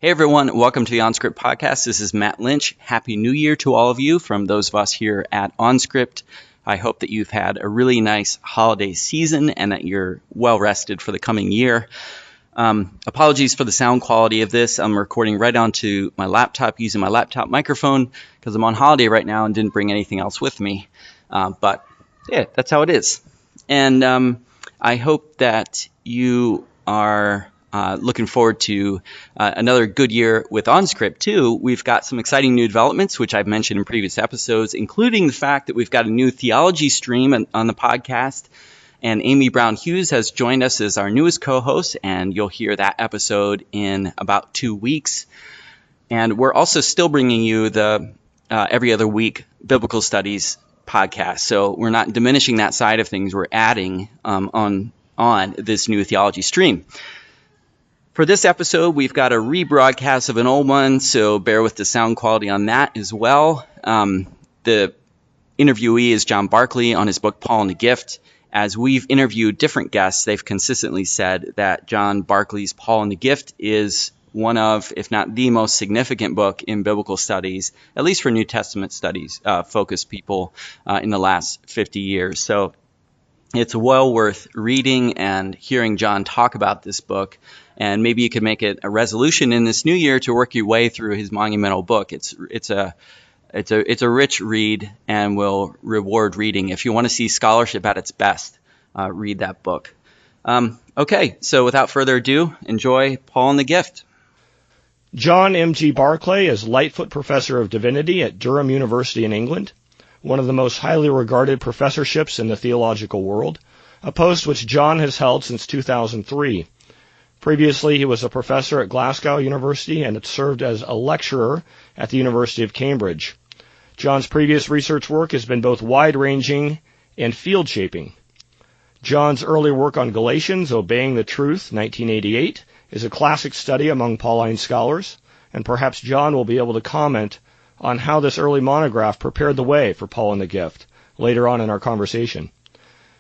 Hey everyone, welcome to the OnScript podcast. This is Matt Lynch. Happy New Year to all of you from those of us here at OnScript. I hope that you've had a really nice holiday season and that you're well rested for the coming year. Apologies for the sound quality of this. I'm recording right onto my laptop using my laptop microphone because I'm on holiday right now and didn't bring anything else with me. But yeah, that's how it is. And I hope that you are looking forward to another good year with OnScript too. We've got some exciting new developments, which I've mentioned in previous episodes, including the fact that we've got a new theology stream on the podcast. And Amy Brown Hughes has joined us as our newest co-host, and you'll hear that episode in about 2 weeks. And we're also still bringing you the every other week biblical studies podcast. So we're not diminishing that side of things. We're adding on this new theology stream. For this episode, we've got a rebroadcast of an old one, so bear with the sound quality on that as well. The interviewee is John Barclay on his book, Paul and the Gift. As we've interviewed different guests, they've consistently said that John Barclay's Paul and the Gift is one of, if not the most significant book in biblical studies, at least for New Testament studies, focused people in the last 50 years. So it's well worth reading and hearing John talk about this book. And maybe you could make it a resolution in this new year to work your way through his monumental book. It's a rich read and will reward reading. If you want to see scholarship at its best, read that book. Okay, so without further ado, enjoy Paul and the Gift. John M.G. Barclay is Lightfoot Professor of Divinity at Durham University in England, one of the most highly regarded professorships in the theological world, a post which John has held since 2003. Previously, he was a professor at Glasgow University and had served as a lecturer at the University of Cambridge. John's previous research work has been both wide-ranging and field-shaping. John's early work on Galatians, Obeying the Truth, 1988, is a classic study among Pauline scholars, and perhaps John will be able to comment on how this early monograph prepared the way for Paul and the Gift later on in our conversation.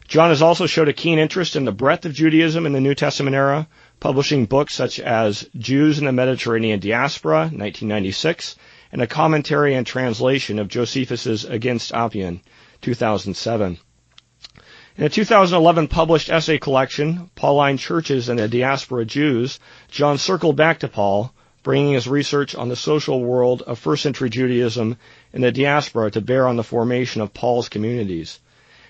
John has also showed a keen interest in the breadth of Judaism in the New Testament era, publishing books such as Jews in the Mediterranean Diaspora, 1996, and a commentary and translation of Josephus's Against Appian, 2007. In a 2011 published essay collection, Pauline Churches and the Diaspora Jews, John circled back to Paul, bringing his research on the social world of first-century Judaism in the diaspora to bear on the formation of Paul's communities.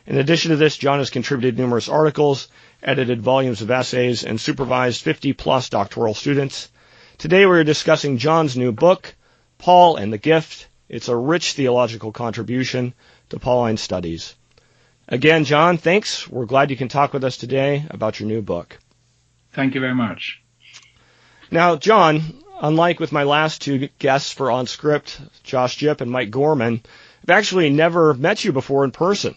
In addition to this, John has contributed numerous articles, edited volumes of essays, and supervised 50-plus doctoral students. Today we are discussing John's new book, Paul and the Gift. It's a rich theological contribution to Pauline studies. Again, John, thanks. We're glad you can talk with us today about your new book. Thank you very much. Now, John, unlike with my last two guests for OnScript, Josh Jipp and Mike Gorman, I've actually never met you before in person.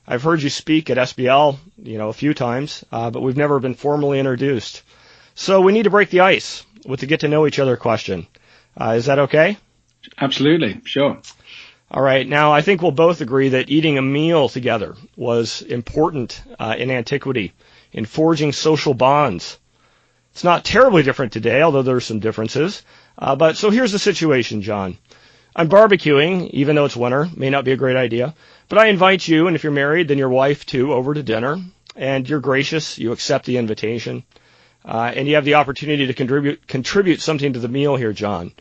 I've heard you speak at SBL, a few times, but we've never been formally introduced. So we need to break the ice with the get-to-know-each-other question. Is that okay? Absolutely, sure. All right. Now, I think we'll both agree that eating a meal together was important in antiquity, in forging social bonds. It's not terribly different today, although there are some differences. But so here's the situation, John. I'm barbecuing, even though it's winter, may not be a great idea. But I invite you, and if you're married, then your wife too, over to dinner. And you're gracious, you accept the invitation. And you have the opportunity to contribute something to the meal here, John.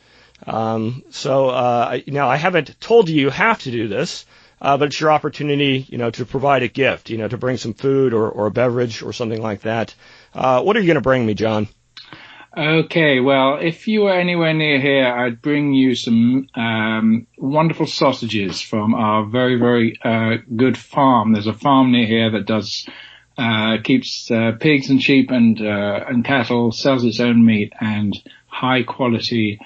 Now I haven't told you have to do this, but it's your opportunity, to provide a gift, to bring some food or a beverage or something like that. What are you going to bring me, John? Okay, well, if you were anywhere near here, I'd bring you some wonderful sausages from our very, very good farm. There's a farm near here that keeps pigs and sheep and cattle, sells its own meat and high quality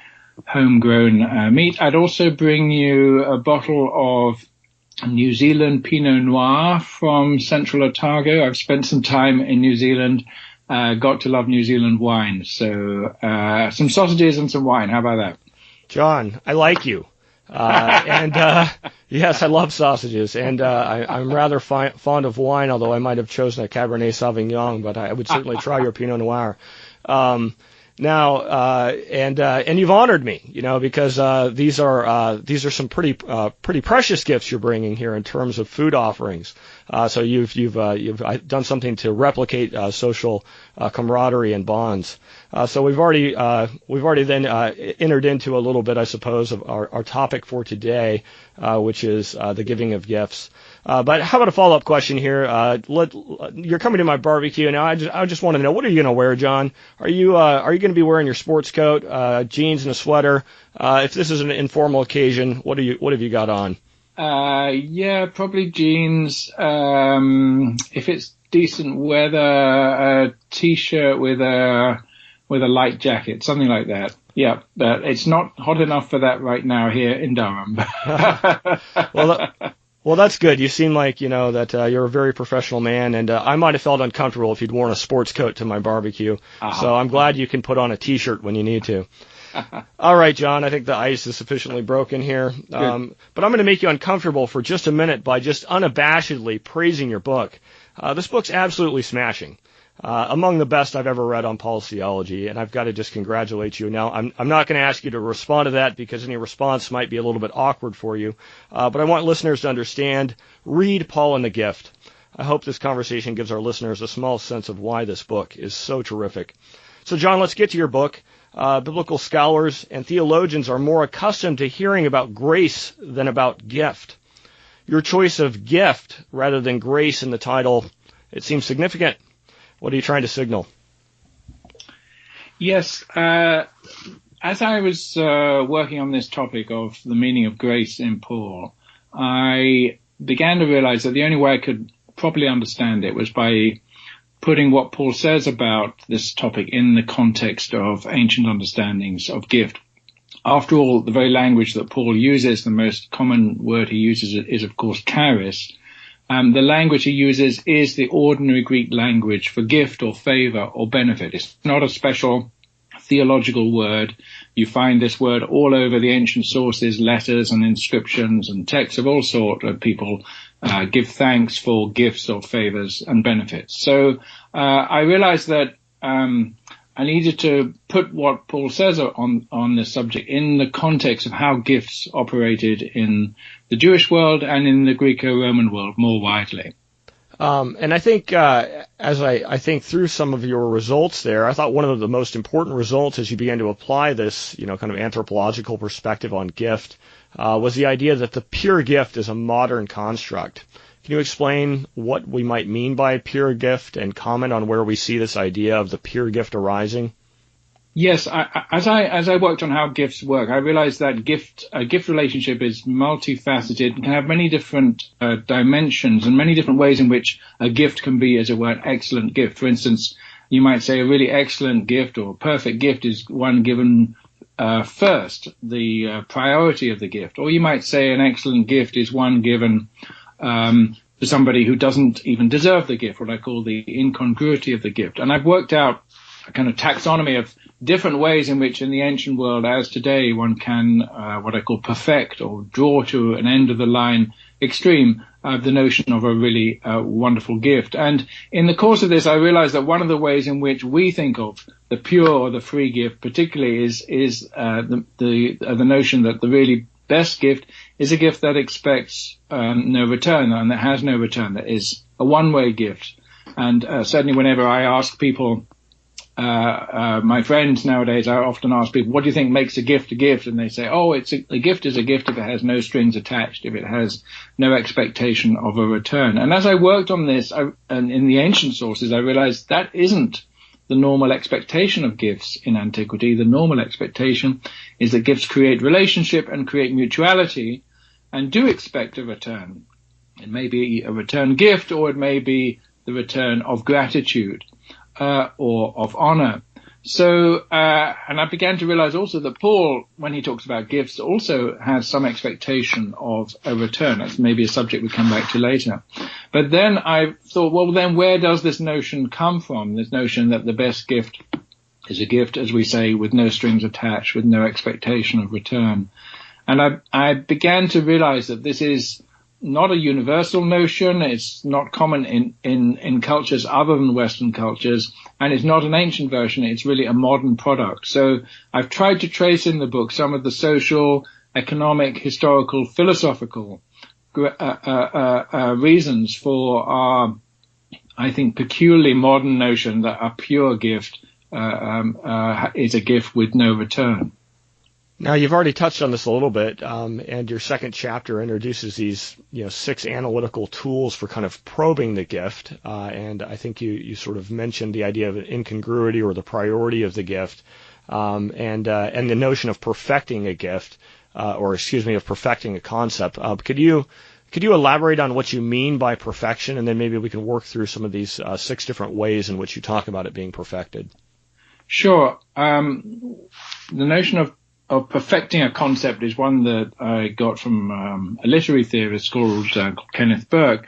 homegrown meat. I'd also bring you a bottle of New Zealand Pinot Noir from Central Otago. I've spent some time in New Zealand. Got to love New Zealand wine. So some sausages and some wine. How about that? John, I like you. Yes, I love sausages. And I'm rather fond of wine, although I might have chosen a Cabernet Sauvignon, but I would certainly try your Pinot Noir. Now, and you've honored me, because these are some pretty precious gifts you're bringing here in terms of food offerings. So you've done something to replicate social camaraderie and bonds. So we've already then entered into a little bit, I suppose, of our topic for today, which is the giving of gifts. But how about a follow-up question here? You're coming to my barbecue now. I just want to know, what are you going to wear, John? Are you going to be wearing your sports coat, jeans and a sweater? If this is an informal occasion, what have you got on? Yeah, probably jeans. If it's decent weather, a t-shirt with a light jacket, something like that. Yeah, but it's not hot enough for that right now here in Durham. Well, that's good. You seem like, that you're a very professional man, and I might have felt uncomfortable if you'd worn a sports coat to my barbecue. So I'm glad you can put on a T-shirt when you need to. All right, John, I think the ice is sufficiently broken here. But I'm going to make you uncomfortable for just a minute by just unabashedly praising your book. This book's absolutely smashing. Among the best I've ever read on Paul's theology, and I've got to just congratulate you. Now, I'm not going to ask you to respond to that because any response might be a little bit awkward for you, but I want listeners to understand, read Paul and the Gift. I hope this conversation gives our listeners a small sense of why this book is so terrific. So, John, let's get to your book. Biblical scholars and theologians are more accustomed to hearing about grace than about gift. Your choice of gift rather than grace in the title, it seems significant. What are you trying to signal? Yes, as I was working on this topic of the meaning of grace in Paul, I began to realize that the only way I could properly understand it was by putting what Paul says about this topic in the context of ancient understandings of gift. After all, the very language that Paul uses, the most common word he uses is, of course, charis. The language he uses is the ordinary Greek language for gift or favor or benefit. It's not a special theological word. You find this word all over the ancient sources, letters and inscriptions and texts of all sorts of people give thanks for gifts or favors and benefits. So I realized that I needed to put what Paul says on this subject in the context of how gifts operated in the Jewish world and in the Greco-Roman world more widely. And I think as I think through some of your results there, I thought one of the most important results as you began to apply this, kind of anthropological perspective on gift, was the idea that the pure gift is a modern construct. Can you explain what we might mean by pure gift and comment on where we see this idea of the pure gift arising? Yes, as I worked on how gifts work, I realized that a gift relationship is multifaceted and can have many different dimensions and many different ways in which a gift can be, as it were, an excellent gift. For instance, you might say a really excellent gift or perfect gift is one given first, the priority of the gift. Or you might say an excellent gift is one given to somebody who doesn't even deserve the gift, what I call the incongruity of the gift. And I've worked out a kind of taxonomy of different ways in which in the ancient world, as today, one can what I call perfect or draw to an end of the line extreme the notion of a really wonderful gift. And in the course of this, I realized that one of the ways in which we think of the pure or the free gift particularly is the notion that the really best gift is a gift that expects no return and that has no return, that is a one-way gift. And certainly whenever I ask people, my friends nowadays, I often ask people, what do you think makes a gift a gift? And they say, a gift is a gift if it has no strings attached, if it has no expectation of a return. And as I worked on this and in the ancient sources, I realized that isn't the normal expectation of gifts in antiquity. The normal expectation is that gifts create relationship and create mutuality and do expect a return. It may be a return gift, or it may be the return of gratitude or of honor. So, and I began to realize also that Paul, when he talks about gifts, also has some expectation of a return. That's maybe a subject we come back to later. But then I thought, well, then where does this notion come from? This notion that the best gift is a gift, as we say, with no strings attached, with no expectation of return. And I began to realize that this is not a universal notion. It's not common in cultures other than Western cultures. and it's not an ancient version. It's really a modern product. So I've tried to trace in the book some of the social, economic, historical, philosophical reasons for our, I think, peculiarly modern notion that a pure gift is a gift with no return. Now, you've already touched on this a little bit, and your second chapter introduces these, 6 analytical tools for kind of probing the gift, and I think you sort of mentioned the idea of incongruity or the priority of the gift, and the notion of perfecting a gift, of perfecting a concept. Could you elaborate on what you mean by perfection, and then maybe we can work through some of these 6 different ways in which you talk about it being perfected? Sure. The notion of perfecting a concept is one that I got from a literary theorist called Kenneth Burke.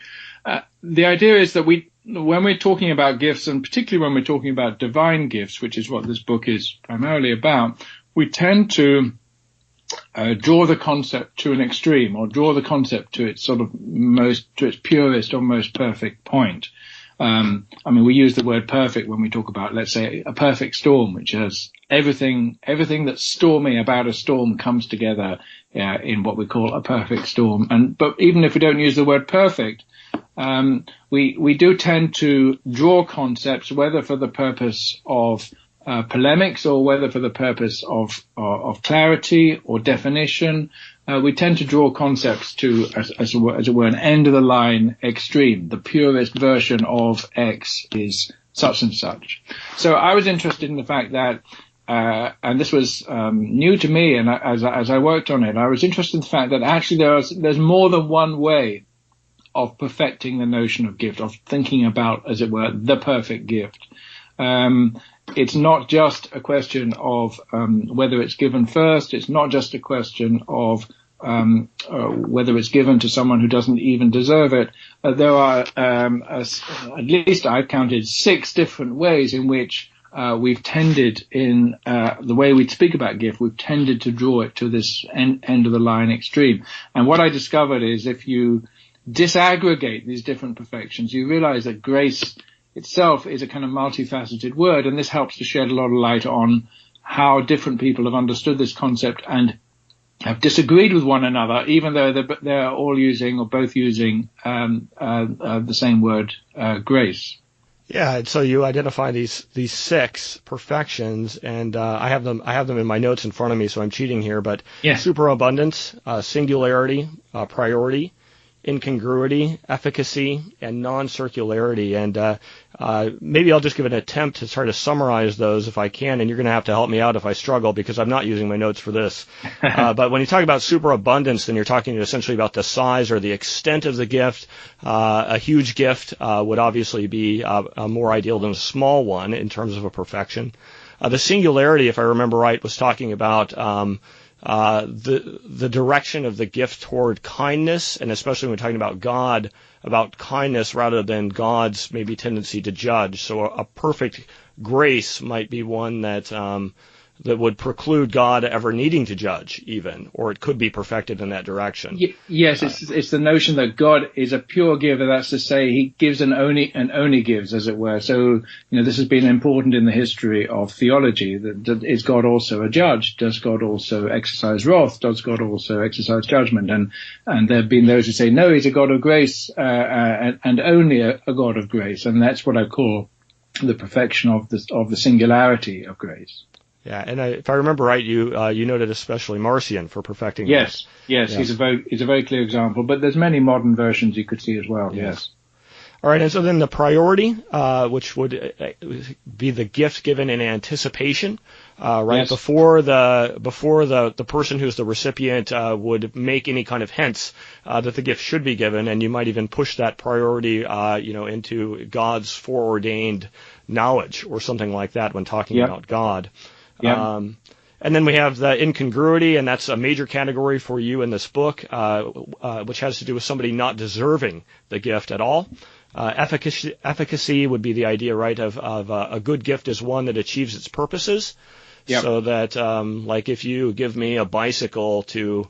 The idea is that when we're talking about gifts, and particularly when we're talking about divine gifts, which is what this book is primarily about, we tend to draw the concept to an extreme, or draw the concept to its purest or most perfect point. We use the word perfect when we talk about, let's say, a perfect storm, which has everything that's stormy about a storm comes together in what we call a perfect storm. But even if we don't use the word perfect, we do tend to draw concepts, whether for the purpose of polemics or whether for the purpose of clarity or definition. We tend to draw concepts to, as it were, an end of the line extreme. The purest version of X is such and such. So I was interested in the fact that, and this was new to me, and as I worked on it, I was interested in the fact that actually there's more than one way of perfecting the notion of gift, of thinking about, as it were, the perfect gift. It's not just a question of whether it's given first. It's not just a question of whether it's given to someone who doesn't even deserve it. There are, at least I've counted, 6 different ways in which we've tended, in the way we speak about gift, we've tended to draw it to this end of the line extreme. And what I discovered is, if you disaggregate these different perfections, you realize that grace itself is a kind of multifaceted word, and this helps to shed a lot of light on how different people have understood this concept and have disagreed with one another, even though they're all using, or both using, the same word, grace. Yeah, and so you identify these 6 perfections, and I have them in my notes in front of me, so I'm cheating here. But superabundance, singularity, priority, incongruity, efficacy, and non-circularity. And maybe I'll just give an attempt to try to summarize those if I can, and you're going to have to help me out if I struggle, because I'm not using my notes for this. But when you talk about superabundance, then you're talking essentially about the size or the extent of the gift. A huge gift would obviously be more ideal than a small one in terms of a perfection. The singularity, if I remember right, was talking about the direction of the gift toward kindness, and especially when we're talking about God, about kindness rather than God's maybe tendency to judge. So a perfect grace might be one that that would preclude God ever needing to judge, even, or it could be perfected in that direction. Yes, it's the notion that God is a pure giver. That's to say, He gives and only gives, as it were. So, this has been important in the history of theology. That is God also a judge? Does God also exercise wrath? Does God also exercise judgment? And there have been those who say, no, He's a God of grace, and only a God of grace. And that's what I call the perfection of the singularity of grace. Yeah, and if I remember right, you noted especially Marcion for perfecting this. Yes, yeah. He's a very clear example. But there's many modern versions you could see as well. Yes. All right, and so then the priority, which would be the gift given in anticipation, right? Yes. Before the person who's the recipient would make any kind of hints that the gift should be given, and you might even push that priority, into God's foreordained knowledge or something like that when talking about God. Yep. And then we have the incongruity, and that's a major category for you in this book, which has to do with somebody not deserving the gift at all. Efficacy would be the idea, right, of a good gift is one that achieves its purposes. Yep. So that, like if you give me a bicycle to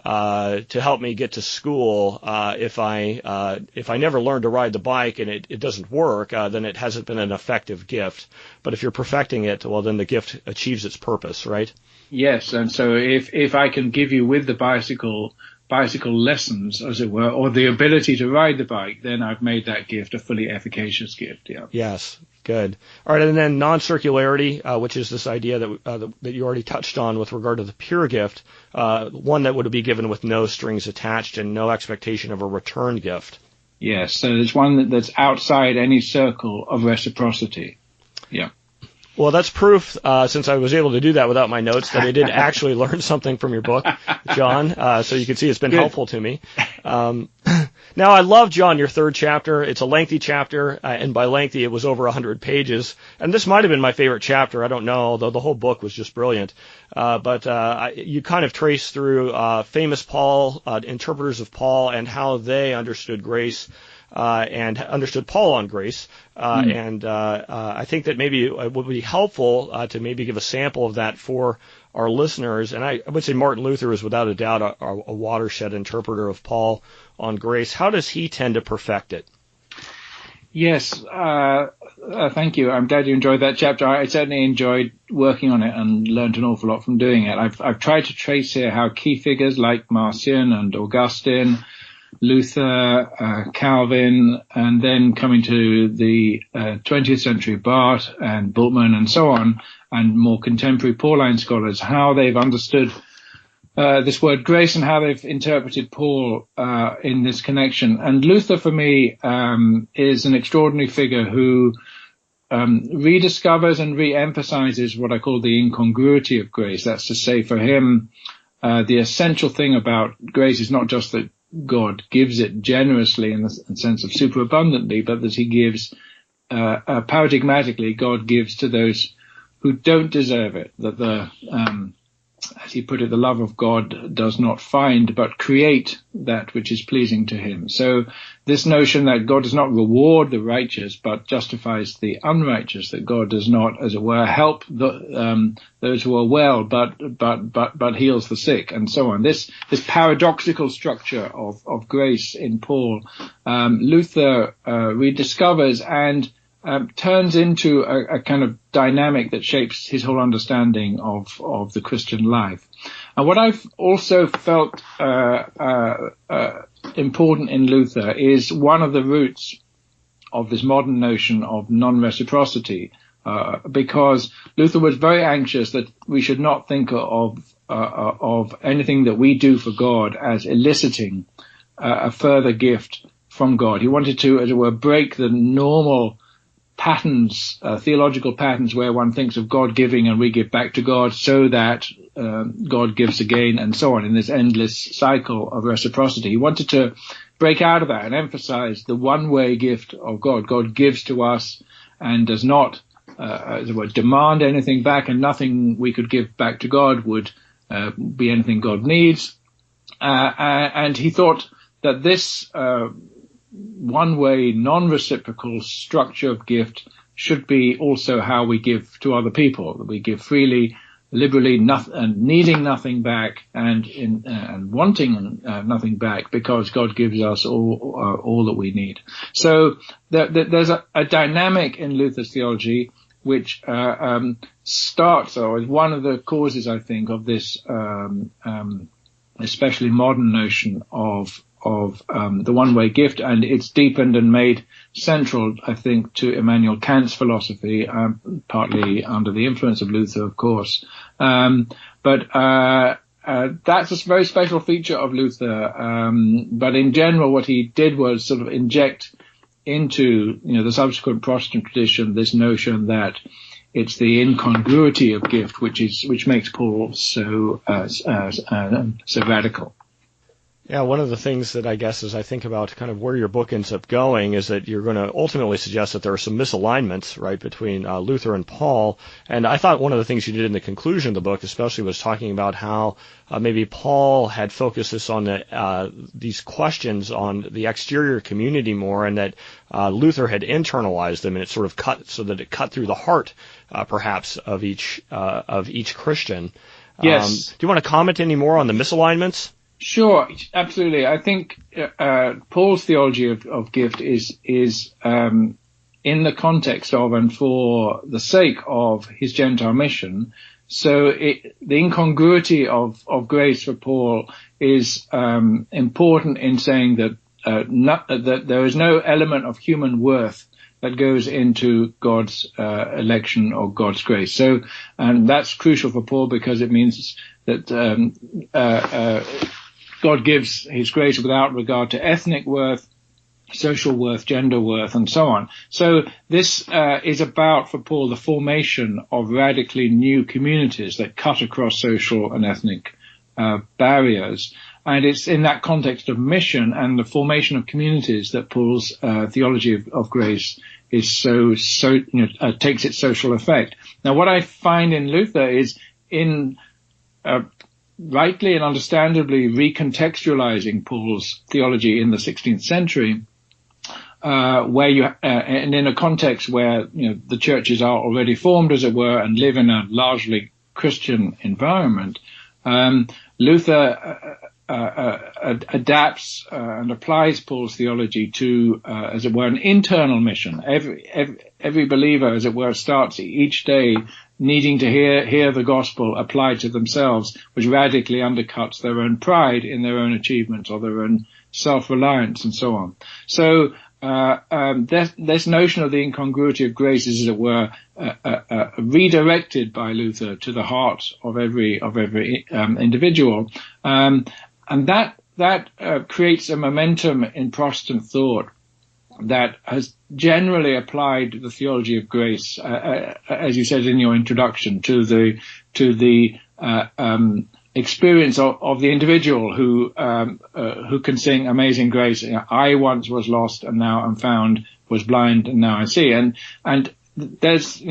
to help me get to school. If I never learn to ride the bike and it doesn't work, then it hasn't been an effective gift. But if you're perfecting it, well, then the gift achieves its purpose, right? Yes, and so if I can give you with the bicycle lessons, as it were, or the ability to ride the bike, then I've made that gift a fully efficacious gift. Yeah. Yes. Good. All right, and then non-circularity, which is this idea that you already touched on with regard to the pure gift, one that would be given with no strings attached and no expectation of a return gift. Yes, so there's one that's outside any circle of reciprocity. Yeah. Well, that's proof, since I was able to do that without my notes, that I did actually learn something from your book, John. So you can see it's been helpful to me. Now, I love, John, your third chapter. It's a lengthy chapter, and by lengthy, it was over 100 pages. And this might have been my favorite chapter. I don't know, although the whole book was just brilliant. But you kind of trace through famous Paul, interpreters of Paul, and how they understood grace. And understood Paul on grace, and I think that maybe it would be helpful to maybe give a sample of that for our listeners. And I would say Martin Luther is without a doubt a watershed interpreter of Paul on grace. How does he tend to perfect it? Yes, thank you. I'm glad you enjoyed that chapter. I certainly enjoyed working on it and learned an awful lot from doing it. I've tried to trace here how key figures like Marcion and Augustine, Luther, Calvin, and then coming to the 20th century Barth and Bultmann and so on, and more contemporary Pauline scholars, how they've understood this word grace and how they've interpreted Paul in this connection. And Luther, for me, is an extraordinary figure who rediscovers and re-emphasizes what I call the incongruity of grace. That's to say, for him, the essential thing about grace is not just that God gives it generously in the sense of superabundantly, but that he gives paradigmatically, God gives to those who don't deserve it. That as he put it, the love of God does not find but create that which is pleasing to him. So this notion that God does not reward the righteous but justifies the unrighteous, that God does not, as it were, help those who are well but heals the sick, and so on. This paradoxical structure of grace in Paul, Luther rediscovers and turns into a kind of dynamic that shapes his whole understanding of the Christian life. And what I've also felt important in Luther is one of the roots of this modern notion of non-reciprocity, because Luther was very anxious that we should not think of anything that we do for God as eliciting a further gift from God. He wanted to, as it were, break the normal patterns, theological patterns where one thinks of God giving and we give back to God so that God gives again and so on in this endless cycle of reciprocity. He wanted to break out of that and emphasize the one-way gift of God. God gives to us and does not, as it were, demand anything back, and nothing we could give back to God would be anything God needs. And he thought that this one-way, non-reciprocal structure of gift should be also how we give to other people. That we give freely, liberally, and needing nothing back, and wanting nothing back, because God gives us all that we need. So there's a dynamic in Luther's theology which starts, or is one of the causes, I think, of this especially modern notion of the one-way gift, and it's deepened and made central, I think, to Immanuel Kant's philosophy, partly under the influence of Luther, of course. But that's a very special feature of Luther. But in general, what he did was sort of inject into, the subsequent Protestant tradition this notion that it's the incongruity of gift which makes Paul so radical. Yeah, one of the things that I guess as I think about kind of where your book ends up going is that you're going to ultimately suggest that there are some misalignments, right, between Luther and Paul. And I thought one of the things you did in the conclusion of the book especially was talking about how maybe Paul had focused this on these questions on the exterior community more, and that Luther had internalized them, and it sort of cut through the heart, perhaps, of each Christian. Yes. Do you want to comment any more on the misalignments? Sure, absolutely. I think Paul's theology of gift is in the context of and for the sake of his Gentile mission. So the incongruity of grace for Paul is important in saying that that there is no element of human worth that goes into God's election or God's grace. So, and that's crucial for Paul because it means that God gives his grace without regard to ethnic worth, social worth, gender worth, and so on. So this is about, for Paul, the formation of radically new communities that cut across social and ethnic barriers. And it's in that context of mission and the formation of communities that Paul's theology of grace is takes its social effect. Now, what I find in Luther is in rightly and understandably recontextualizing Paul's theology in the 16th century, where you and in a context where the churches are already formed, as it were, and live in a largely Christian environment. Luther adapts and applies Paul's theology to, as it were, an internal mission. Every believer, as it were, starts each day needing to hear the gospel applied to themselves, which radically undercuts their own pride in their own achievements or their own self-reliance and so on. So this notion of the incongruity of grace is, as it were, redirected by Luther to the heart of every individual, and that creates a momentum in Protestant thought that has generally applied the theology of grace, as you said in your introduction, to the experience of the individual who can sing Amazing Grace. I once was lost and now am found, was blind and now I see. And there's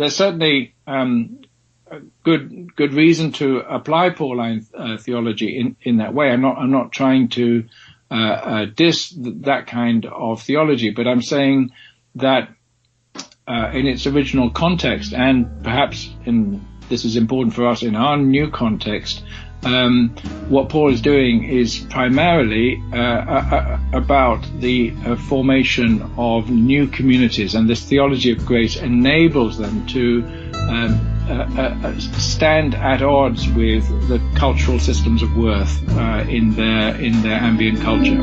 certainly good reason to apply Pauline theology in that way. I'm not trying to diss that kind of theology, but I'm saying that in its original context, and perhaps this is important for us in our new context, what Paul is doing is primarily about the formation of new communities, and this theology of grace enables them to stand at odds with the cultural systems of worth in their ambient culture.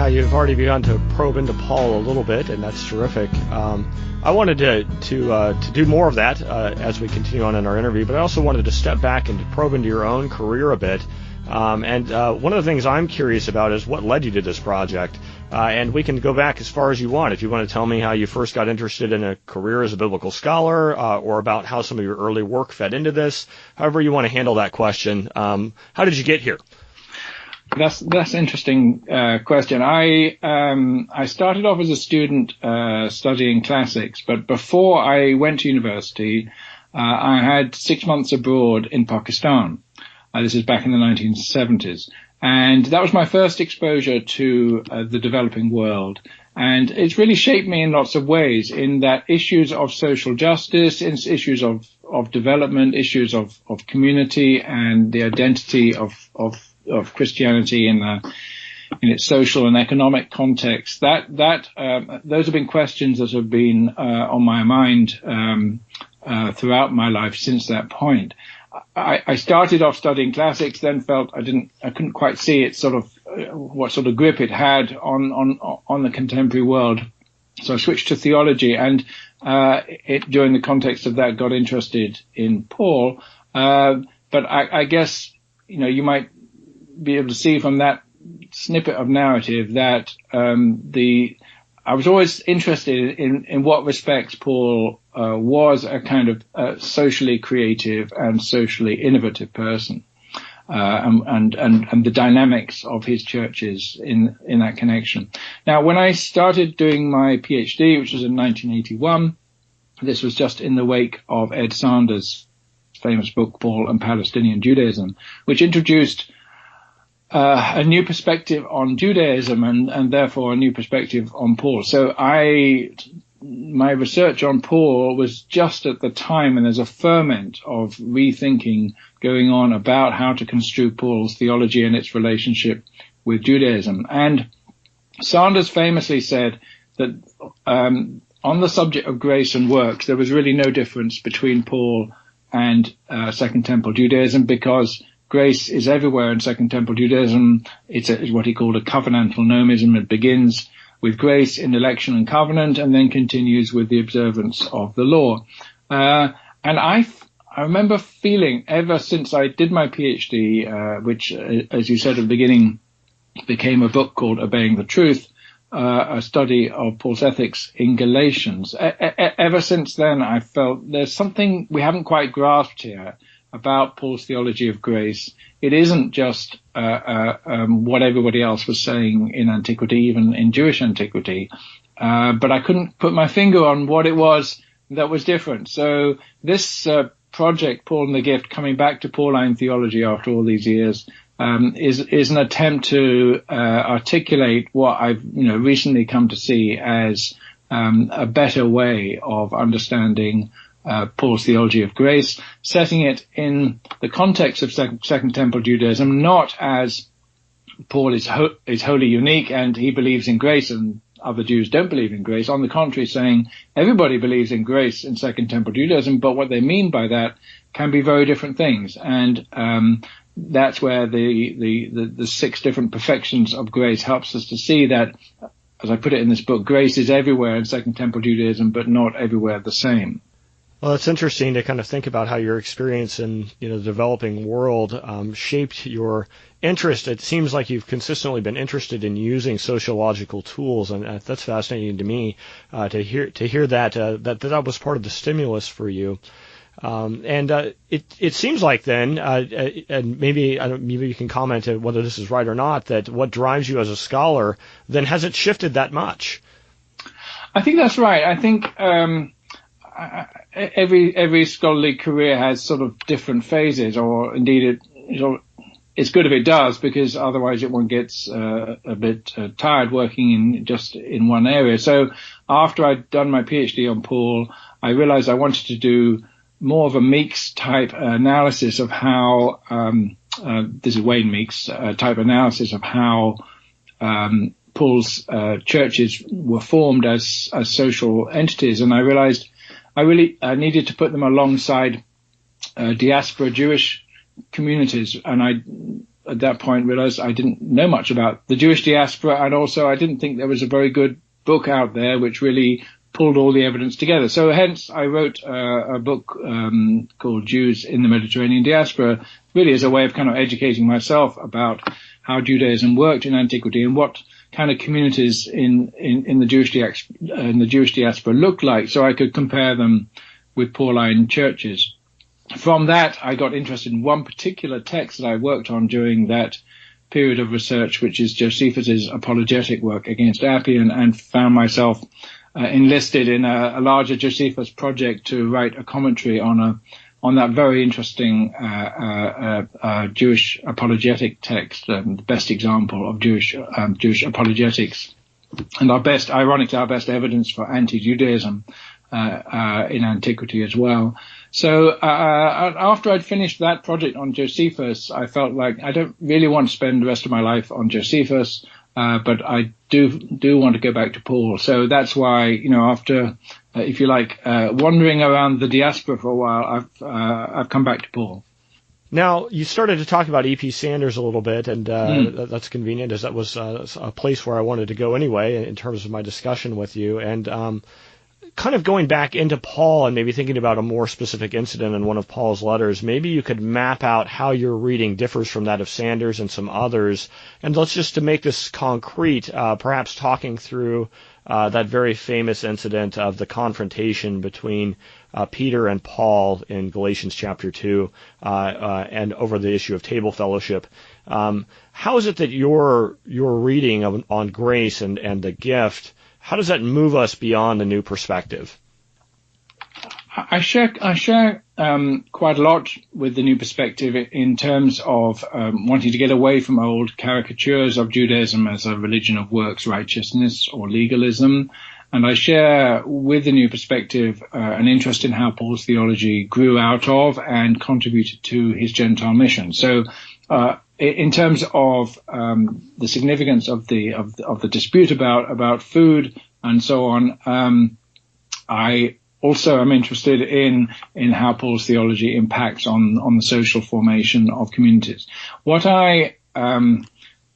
You've already begun to probe into Paul a little bit, and that's terrific. I wanted to do more of that as we continue on in our interview, but I also wanted to step back and to probe into your own career a bit. And one of the things I'm curious about is what led you to this project. And we can go back as far as you want. If you want to tell me how you first got interested in a career as a biblical scholar, or about how some of your early work fed into this, however you want to handle that question. How did you get here? That's an interesting question. I started off as a student studying classics, but before I went to university, I had 6 months abroad in Pakistan. This is back in the 1970s, and that was my first exposure to the developing world. And it's really shaped me in lots of ways, in that issues of social justice, issues of development, issues of community, and the identity of Christianity in its social and economic context. Those have been questions that have been on my mind throughout my life since that point. I started off studying classics, then felt I couldn't quite see it what sort of grip it had on the contemporary world. So I switched to theology, and during the context of that got interested in Paul. But I guess you might be able to see from that snippet of narrative that I was always interested in what respects Paul was a kind of socially creative and socially innovative person, and the dynamics of his churches in that connection. Now, when I started doing my PhD, which was in 1981, this was just in the wake of Ed Sanders' famous book, Paul and Palestinian Judaism, which introduced a new perspective on Judaism and therefore a new perspective on Paul. So my research on Paul was just at the time, and there's a ferment of rethinking going on about how to construe Paul's theology and its relationship with Judaism. And Sanders famously said that on the subject of grace and works, there was really no difference between Paul and Second Temple Judaism, because grace is everywhere in Second Temple Judaism. It's what he called a covenantal nomism. It begins with grace in election and covenant, and then continues with the observance of the law. And I remember feeling, ever since I did my PhD, which, as you said at the beginning, became a book called Obeying the Truth, a study of Paul's ethics in Galatians. Ever since then, I felt there's something we haven't quite grasped here about Paul's theology of grace. It isn't just what everybody else was saying in antiquity, even in Jewish antiquity, but I couldn't put my finger on what it was that was different. So this project, Paul and the Gift, coming back to Pauline theology after all these years, is an attempt to articulate what I've recently come to see as a better way of understanding Paul's theology of grace, setting it in the context of Second Temple Judaism, not as Paul is wholly unique and he believes in grace and other Jews don't believe in grace. On the contrary, saying everybody believes in grace in Second Temple Judaism, but what they mean by that can be very different things. And that's where the 6 different perfections of grace helps us to see that, as I put it in this book, grace is everywhere in Second Temple Judaism, but not everywhere the same. Well, it's interesting to kind of think about how your experience in the developing world shaped your interest. It seems like you've consistently been interested in using sociological tools, and that's fascinating to me to hear that that was part of the stimulus for you. It seems like then, and maybe you can comment on whether this is right or not, that what drives you as a scholar then hasn't shifted that much. I think that's right. I think every scholarly career has sort of different phases, or indeed it's good if it does, because otherwise one gets a bit tired working in one area. So after I'd done my PhD on Paul, I realized I wanted to do more of a Meeks type analysis of how this is Wayne Meeks type analysis of how Paul's churches were formed as social entities, and I realized I really needed to put them alongside diaspora Jewish communities, and I at that point realized I didn't know much about the Jewish diaspora, and also I didn't think there was a very good book out there which really pulled all the evidence together. So hence I wrote a book called Jews in the Mediterranean Diaspora, really as a way of kind of educating myself about how Judaism worked in antiquity and what kind of communities in the Jewish diaspora looked like, so I could compare them with Pauline churches. From that, I got interested in one particular text that I worked on during that period of research, which is Josephus's apologetic work against Appian, and found myself enlisted in a larger Josephus project to write a commentary on that very interesting Jewish apologetic text, the best example of Jewish apologetics, and our best evidence for anti-Judaism in antiquity as well. So after I'd finished that project on Josephus, I felt like I don't really want to spend the rest of my life on Josephus, but I do want to go back to Paul. So that's why, after, if you like, wandering around the diaspora for a while, I've come back to Paul. Now, you started to talk about E.P. Sanders a little bit, and that's convenient, as that was a place where I wanted to go anyway in terms of my discussion with you. And kind of going back into Paul and maybe thinking about a more specific incident in one of Paul's letters, maybe you could map out how your reading differs from that of Sanders and some others. And let's just, to make this concrete, perhaps talking through that very famous incident of the confrontation between Peter and Paul in Galatians chapter 2 and over the issue of table fellowship. How is it that your reading on grace and the gift, how does that move us beyond the new perspective? I share quite a lot with the New Perspective in terms of wanting to get away from old caricatures of Judaism as a religion of works righteousness or legalism. And I share with the New Perspective an interest in how Paul's theology grew out of and contributed to his Gentile mission. So in terms of the significance of the dispute about food and so on, I also am interested in how Paul's theology impacts on the social formation of communities. What I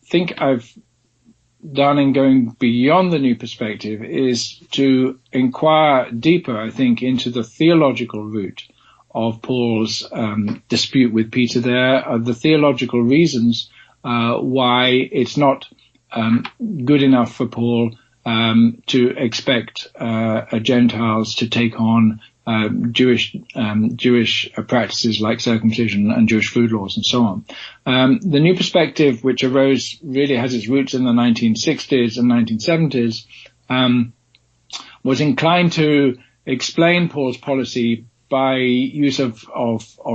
think I've done in going beyond the New Perspective is to inquire deeper, I think, into the theological root of Paul's dispute with Peter there, the theological reasons why it's not good enough for Paul to expect Gentiles to take on Jewish practices like circumcision and Jewish food laws and so on. The New Perspective, which arose, really has its roots in the 1960s and 1970s, was inclined to explain Paul's policy by use of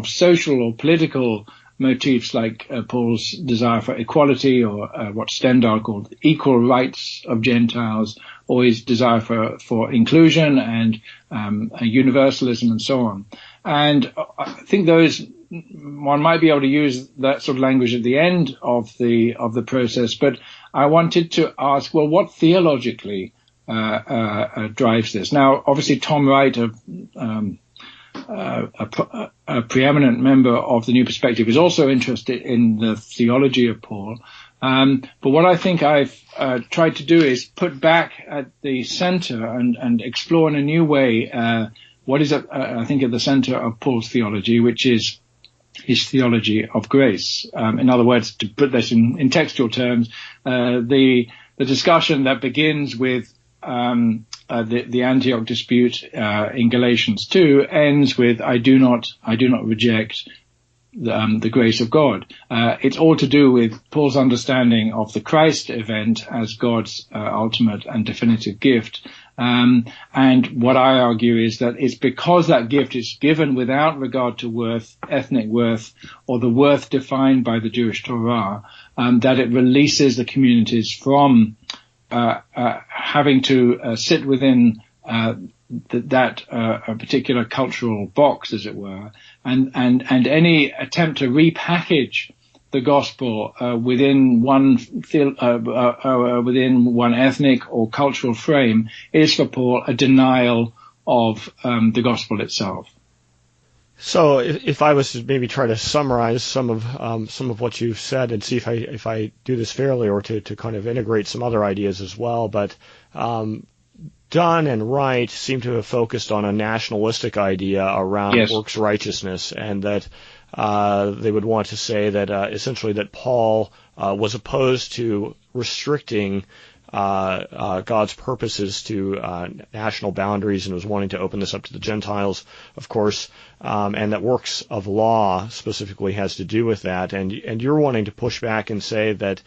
social or political motifs like Paul's desire for equality, or what Stendhal called equal rights of Gentiles, or his desire for inclusion and universalism and so on. And I think one might be able to use that sort of language at the end of the process, but I wanted to ask, well, what theologically drives this? Now, obviously, Tom Wright, a preeminent member of the New Perspective, is also interested in the theology of Paul. But what I think I've tried to do is put back at the center and explore in a new way what is, I think, at the center of Paul's theology, which is his theology of grace. In other words, to put this in textual terms, the discussion that begins with the Antioch dispute in Galatians 2 ends with I do not reject the grace of God. It's all to do with Paul's understanding of the Christ event as God's ultimate and definitive gift. And what I argue is that it's because that gift is given without regard to worth, ethnic worth, or the worth defined by the Jewish Torah, that it releases the communities from having to sit within that particular cultural box, as it were, and any attempt to repackage the gospel within one ethnic or cultural frame is for Paul a denial of the gospel itself. So if I was to maybe try to summarize some of what you've said and see if I do this fairly, or to kind of integrate some other ideas as well, but Dunn and Wright seem to have focused on a nationalistic idea around works righteousness, and that they would want to say that essentially that Paul was opposed to restricting God's purposes to national boundaries, and was wanting to open this up to the Gentiles, of course, and that works of law specifically has to do with that. And you're wanting to push back and say that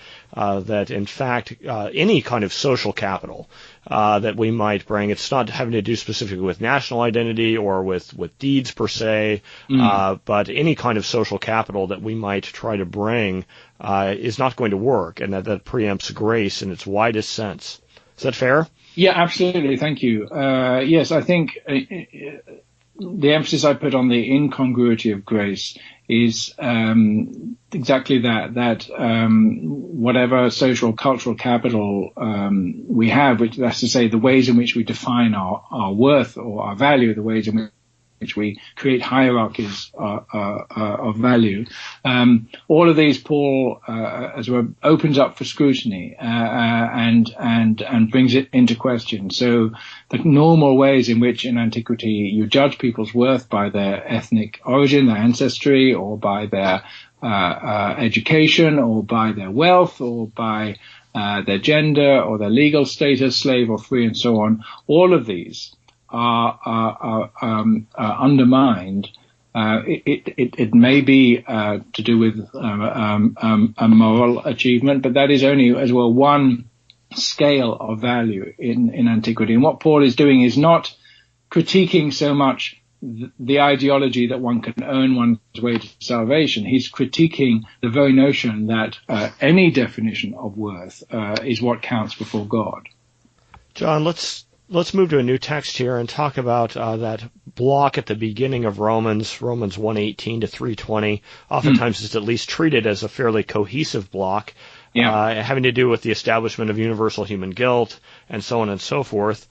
in fact any kind of social capital that we might bring, it's not having to do specifically with national identity or with deeds per se, but any kind of social capital that we might try to bring is not going to work, and that preempts grace in its widest sense. Is that fair? Yeah, absolutely. Thank you. Yes, I think the emphasis I put on the incongruity of grace is exactly that whatever social cultural capital we have, which that's to say the ways in which we define our worth or our value, the ways in which we create hierarchies of value. All of these, Paul, as it were, opens up for scrutiny and brings it into question. So the normal ways in which in antiquity you judge people's worth by their ethnic origin, their ancestry, or by their education, or by their wealth, or by their gender, or their legal status, slave or free, and so on, all of these are undermined. It may be to do with a moral achievement, but that is only as well one scale of value in antiquity. And what Paul is doing is not critiquing so much the ideology that one can earn one's way to salvation. He's critiquing the very notion that any definition of worth is what counts before God. John, let's move to a new text here and talk about that block at the beginning of Romans 1:18 to 3:20. Oftentimes it's at least treated as a fairly cohesive block, having to do with the establishment of universal human guilt and so on and so forth.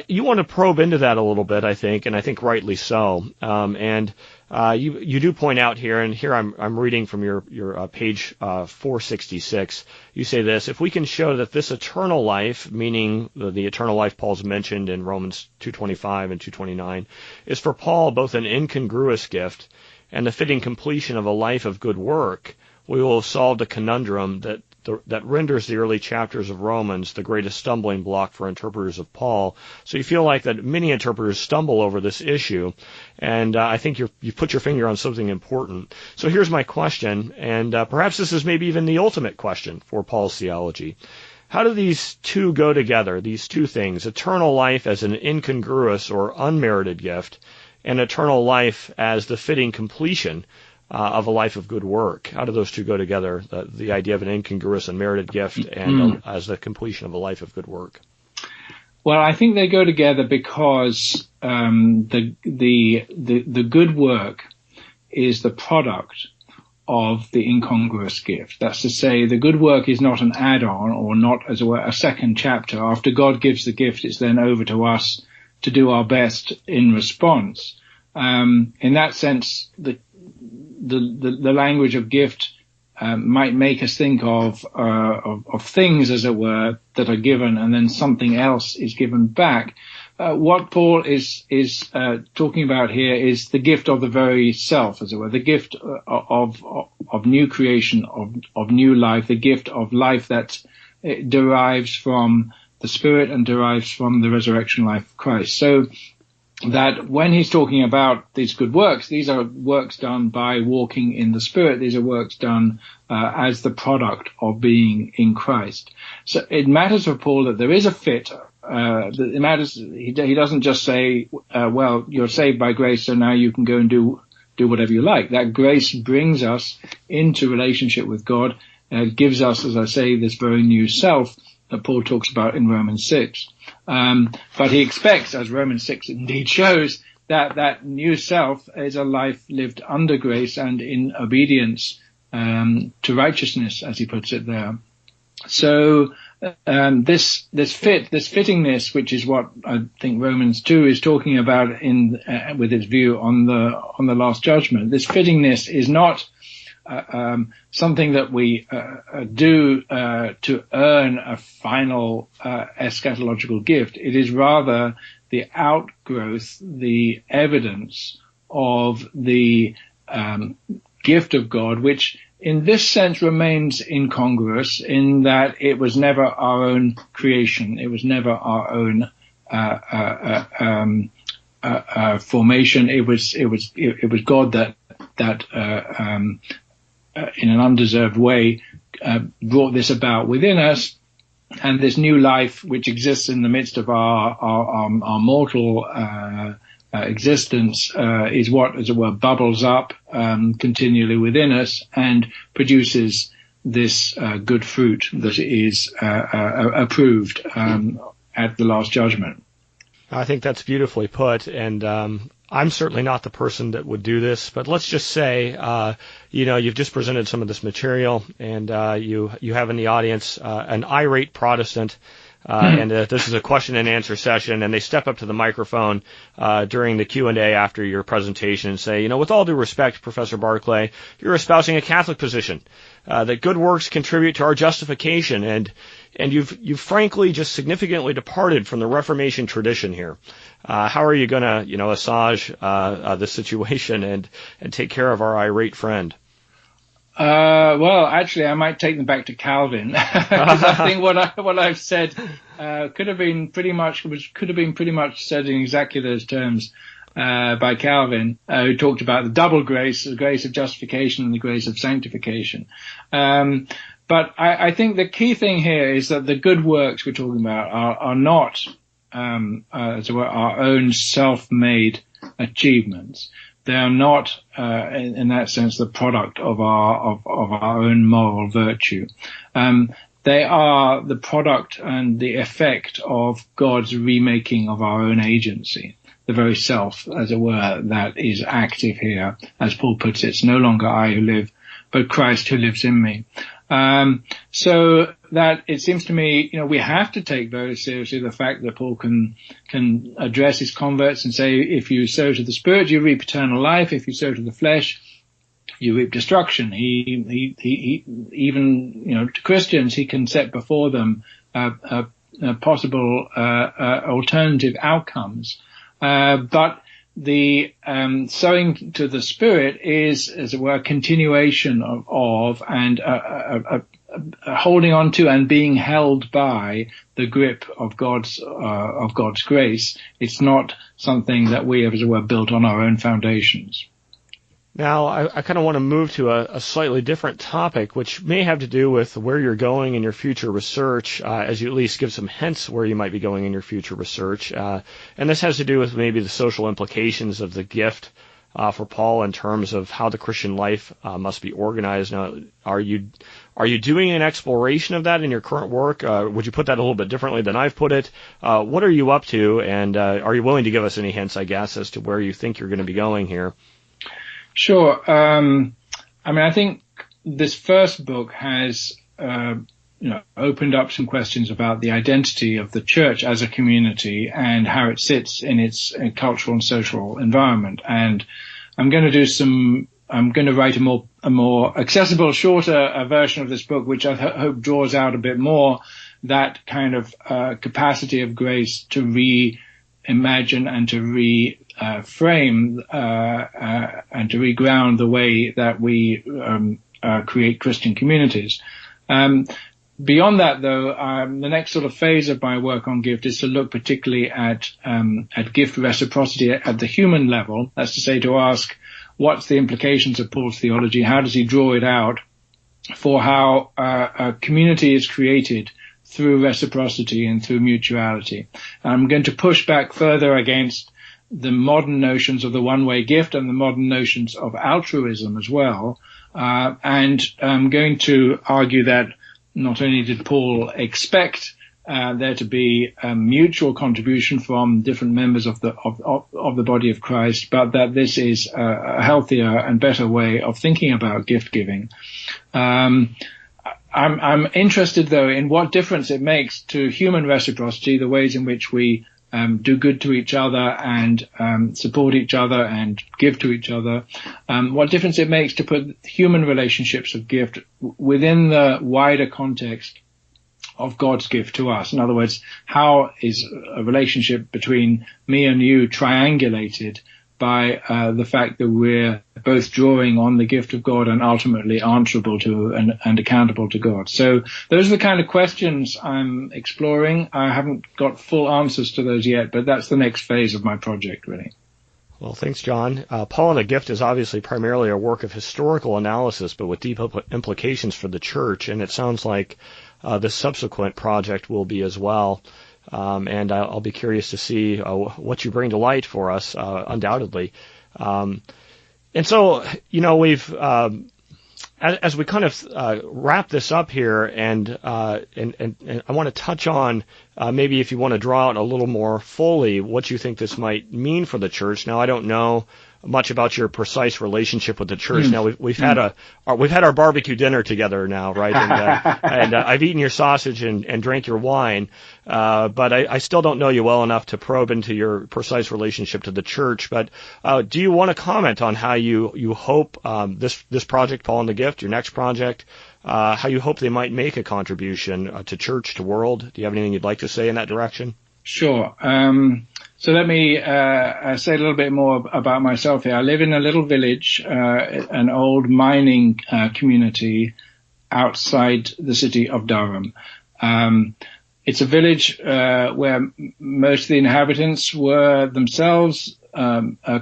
You want to probe into that a little bit, I think, and I think rightly so. You do point out here, and here I'm reading from your page 466. You say this: if we can show that this eternal life, meaning the eternal life Paul's mentioned in Romans 2:25 and 2:29, is for Paul both an incongruous gift and the fitting completion of a life of good work, we will have solved a conundrum that renders the early chapters of Romans the greatest stumbling block for interpreters of Paul. So you feel like that many interpreters stumble over this issue, and I think you put your finger on something important. So here's my question, and perhaps this is maybe even the ultimate question for Paul's theology. How do these two go together, these two things, eternal life as an incongruous or unmerited gift, and eternal life as the fitting completion of a life of good work? How do those two go together, the idea of an incongruous and merited gift and as the completion of a life of good work? Well, I think they go together because the good work is the product of the incongruous gift. That's to say, the good work is not an add-on or not, as it were, a second chapter. After God gives the gift, it's then over to us to do our best in response. In that sense, the language of gift might make us think of things, as it were, that are given, and then something else is given back. What Paul is talking about here is the gift of the very self, as it were, the gift of new creation, of new life, the gift of life that derives from the Spirit and derives from the resurrection life of Christ. So that when he's talking about these good works, these are works done by walking in the Spirit. These are works done as the product of being in Christ. So it matters for Paul that there is a fit. It matters. He doesn't just say, well, you're saved by grace, so now you can go and do whatever you like. That grace brings us into relationship with God, gives us, as I say, this very new self that Paul talks about in Romans 6. But he expects, as Romans 6 indeed shows, that new self is a life lived under grace and in obedience to righteousness, as he puts it there. So this fittingness, which is what I think Romans 2 is talking about with its view on the last judgment, this fittingness is not something that we do to earn a final eschatological gift. It is rather the outgrowth, the evidence of the gift of God, which in this sense remains incongruous in that it was never our own creation. It was never our own formation. It was God that in an undeserved way brought this about within us, and this new life which exists in the midst of our mortal existence is what, as it were, bubbles up continually within us and produces this good fruit that is approved at the last judgment. I think that's beautifully put, and I'm certainly not the person that would do this, but let's just say, you've just presented some of this material, and you have in the audience an irate Protestant, and this is a question and answer session, and they step up to the microphone during the Q&A after your presentation and say, with all due respect, Professor Barclay, you're espousing a Catholic position that good works contribute to our justification, and you've frankly just significantly departed from the Reformation tradition here. How are you going to, assuage this situation and take care of our irate friend? Well, actually, I might take them back to Calvin, because I think what I've said could have been pretty much said in exactly those terms by Calvin, who talked about the double grace, the grace of justification and the grace of sanctification. But I think the key thing here is that the good works we're talking about are not as it were, our own self-made achievements. They are not, in that sense, the product of our own moral virtue. They are the product and the effect of God's remaking of our own agency, the very self, as it were, that is active here. As Paul puts it, it's no longer I who live, but Christ who lives in me. So that it seems to me, we have to take very seriously the fact that Paul can address his converts and say, if you sow to the Spirit, you reap eternal life. If you sow to the flesh, you reap destruction. He even, to Christians, he can set before them possible alternative outcomes. But the sowing to the Spirit is, as it were, a continuation of and holding on to and being held by the grip of God's grace. It's not something that we have, as it were, built on our own foundations. Now, I kind of want to move to a slightly different topic, which may have to do with where you're going in your future research, as you at least give some hints where you might be going in your future research. And this has to do with maybe the social implications of the gift for Paul in terms of how the Christian life must be organized. Now, are you doing an exploration of that in your current work? Would you put that a little bit differently than I've put it? What are you up to, and are you willing to give us any hints, I guess, as to where you think you're going to be going here? Sure. I think this first book has, opened up some questions about the identity of the church as a community and how it sits in its cultural and social environment. And I'm going to write a more accessible, shorter version of this book, which I hope draws out a bit more that kind of capacity of grace to reimagine and to frame and to reground the way that we create Christian communities. Beyond that, though, the next sort of phase of my work on gift is to look particularly at gift reciprocity at the human level. That's to say, to ask what's the implications of Paul's theology? How does he draw it out for how a community is created through reciprocity and through mutuality? I'm going to push back further against the modern notions of the one-way gift and the modern notions of altruism as well. And I'm going to argue that not only did Paul expect there to be a mutual contribution from different members of the body of Christ, but that this is a healthier and better way of thinking about gift giving. I'm interested, though, in what difference it makes to human reciprocity, the ways in which we do good to each other and support each other and give to each other, what difference it makes to put human relationships of gift within the wider context of God's gift to us. In other words, how is a relationship between me and you triangulated by the fact that we're both drawing on the gift of God and ultimately answerable to and accountable to God. So those are the kind of questions I'm exploring. I haven't got full answers to those yet, but that's the next phase of my project, really. Well, thanks, John. Paul and the Gift is obviously primarily a work of historical analysis, but with deep implications for the church, and it sounds like the subsequent project will be as well. And I'll be curious to see what you bring to light for us, undoubtedly. And so, we've, as we kind of wrap this up here, and I want to touch on maybe if you want to draw out a little more fully what you think this might mean for the church. Now, I don't know much about your precise relationship with the church. Now we've had our barbecue dinner together now, right? And I've eaten your sausage and drank your wine, but I still don't know you well enough to probe into your precise relationship to the church. But do you want to comment on how you hope this project, Paul and the Gift, your next project, how you hope they might make a contribution to church, to world? Do you have anything you'd like to say in that direction? Sure. So let me say a little bit more about myself here. I live in a little village, an old mining community outside the city of Durham. It's a village where most of the inhabitants were themselves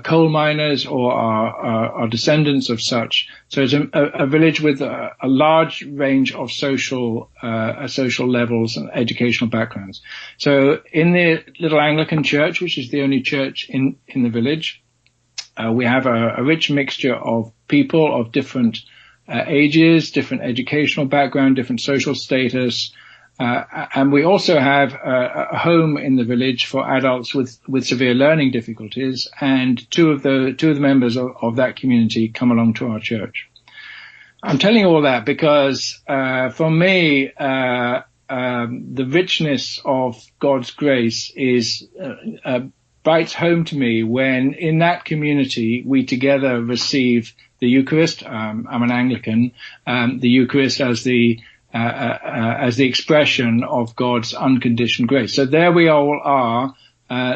coal miners or are descendants of such. So it's a village with a large range of social levels and educational backgrounds. So in the little Anglican church, which is the only church in the village, we have a rich mixture of people of different ages, different educational background, different social status. And we also have a home in the village for adults with severe learning difficulties, and two of the members of that community come along to our church. I'm telling you all that because for me, the richness of God's grace is bites home to me when in that community we together receive the Eucharist. I'm an Anglican. The Eucharist as the expression of God's unconditioned grace. So there we all are,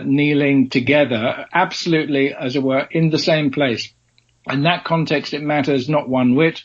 kneeling together, absolutely, as it were, in the same place. In that context, it matters not one whit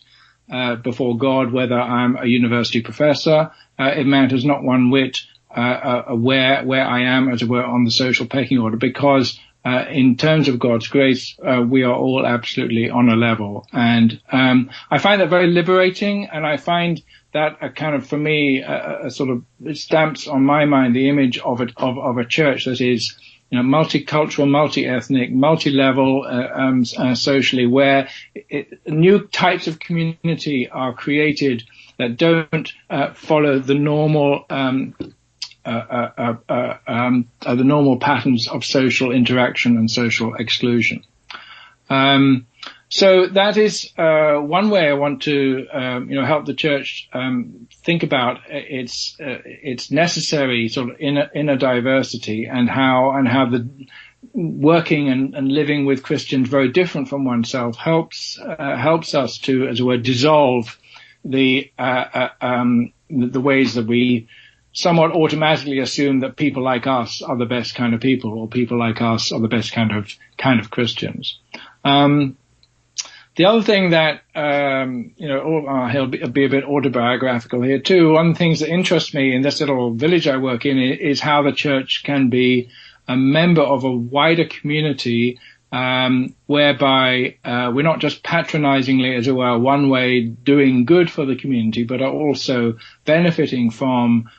before God whether I'm a university professor. It matters not one whit where I am, as it were, on the social pecking order, because in terms of God's grace, we are all absolutely on a level. And I find that very liberating, and I find that a kind of, for me, a sort of, it stamps on my mind the image of a church that is, multicultural, multi-ethnic, multi-level, socially, where new types of community are created that don't follow the normal the normal patterns of social interaction and social exclusion. So that is one way I want to help the church think about its necessary sort of inner diversity, and how the working and living with Christians very different from oneself helps us to, as it were, dissolve the ways that we somewhat automatically assume that people like us are the best kind of people, or people like us are the best kind of Christians. The other thing that, I'll be a bit autobiographical here too. One of the things that interests me in this little village I work in is how the church can be a member of a wider community, whereby we're not just patronizingly, as it were, one way doing good for the community, but are also benefiting from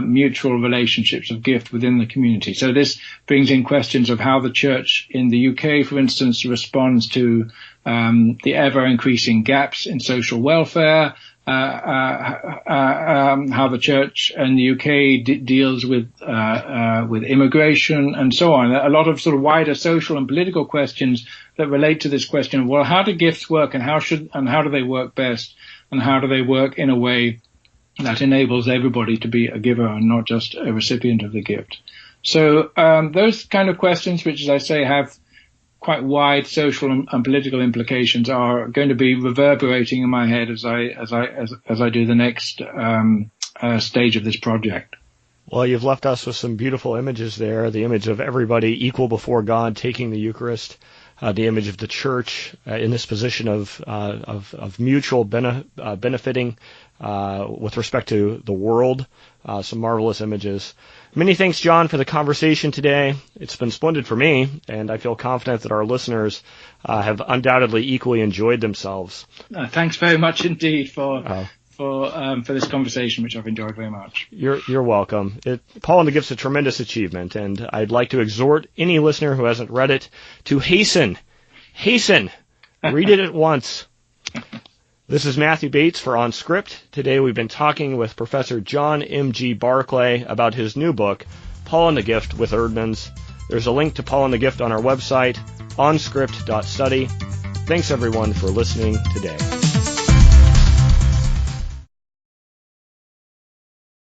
mutual relationships of gift within the community. So this brings in questions of how the church in the UK, for instance, responds to the ever-increasing gaps in social welfare, how the church in the UK deals with immigration and so on. A lot of sort of wider social and political questions that relate to this question of, well, how do gifts work, and how do they work best, and how do they work in a way that enables everybody to be a giver and not just a recipient of the gift. So those kind of questions, which, as I say, have quite wide social and political implications, are going to be reverberating in my head as I do the next stage of this project. Well, you've left us with some beautiful images there. The image of everybody equal before God taking the Eucharist. The image of the church in this position of mutual benefiting with respect to the world. Some marvelous images. Many thanks, John, for the conversation today. It's been splendid for me, and I feel confident that our listeners have undoubtedly equally enjoyed themselves. Thanks very much indeed for this conversation, which I've enjoyed very much. You're welcome. Pauline the Gift's a tremendous achievement, and I'd like to exhort any listener who hasn't read it to hasten, read it at once. This is Matthew Bates for OnScript. Today we've been talking with Professor John M.G. Barclay about his new book, Pauline the Gift with Eerdmans. There's a link to Pauline the Gift on our website, onscript.study. Thanks everyone for listening today.